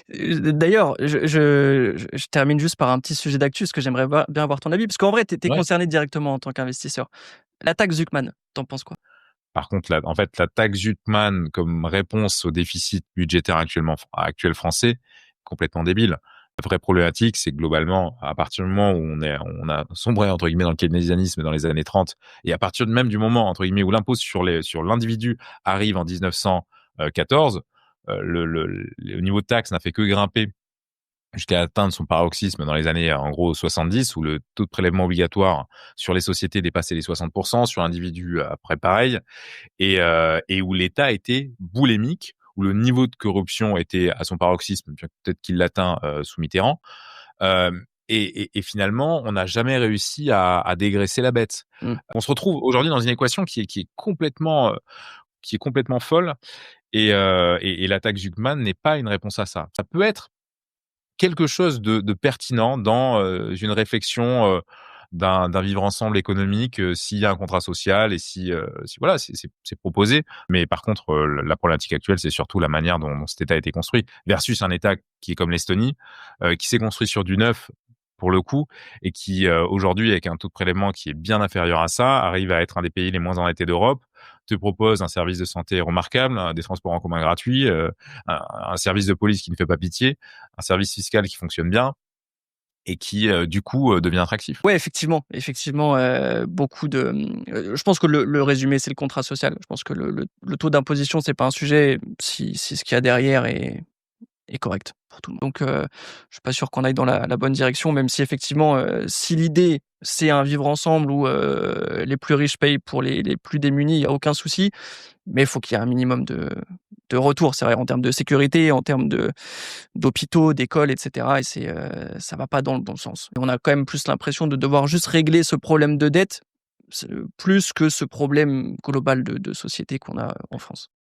D'ailleurs, je termine juste par un petit sujet d'actu, parce que j'aimerais bien avoir ton avis, parce qu'en vrai, tu es Ouais. concerné directement en tant qu'investisseur. La taxe Zuckman, tu en penses quoi? Par contre, en fait, la taxe Zuckman comme réponse au déficit budgétaire actuel français, complètement débile. La vraie problématique, c'est que globalement, à partir du moment où on a sombré entre guillemets dans le keynésianisme dans les années 30, et à partir même du moment entre guillemets où l'impôt sur l'individu arrive en 1914, le niveau de taxe n'a fait que grimper jusqu'à atteindre son paroxysme dans les années, en gros, 70, où le taux de prélèvement obligatoire sur les sociétés dépassait les 60%, sur l'individu, après pareil, et où l'État était boulémique, où le niveau de corruption était à son paroxysme, peut-être qu'il l'atteint sous Mitterrand. Et finalement, on n'a jamais réussi à dégraisser la bête. Mmh. On se retrouve aujourd'hui dans une équation qui est complètement folle, et la taxe Zuckman n'est pas une réponse à ça. Ça peut être quelque chose de pertinent dans une réflexion d'un vivre ensemble économique, s'il y a un contrat social et si voilà, c'est proposé. Mais par contre, la problématique actuelle, c'est surtout la manière dont cet État a été construit versus un État qui est comme l'Estonie, qui s'est construit sur du neuf pour le coup, et qui aujourd'hui, avec un taux de prélèvement qui est bien inférieur à ça, arrive à être un des pays les moins endettés d'Europe, te propose un service de santé remarquable, des transports en commun gratuits, un service de police qui ne fait pas pitié, un service fiscal qui fonctionne bien et qui, du coup, devient attractif. Ouais, effectivement, beaucoup de, je pense que le résumé, c'est le contrat social. Je pense que le taux d'imposition, c'est pas un sujet si ce qu'il y a derrière est correct pour tout le monde. Donc, je suis pas sûr qu'on aille dans la bonne direction, même si effectivement, si l'idée, c'est un vivre ensemble où, les plus riches payent pour les plus démunis, il y a aucun souci. Mais il faut qu'il y ait un minimum de retour, c'est vrai, en termes de sécurité, en termes d'hôpitaux, d'écoles, et cetera, et ça va pas dans le bon sens. Et on a quand même plus l'impression de devoir juste régler ce problème de dette, plus que ce problème global de société qu'on a en France.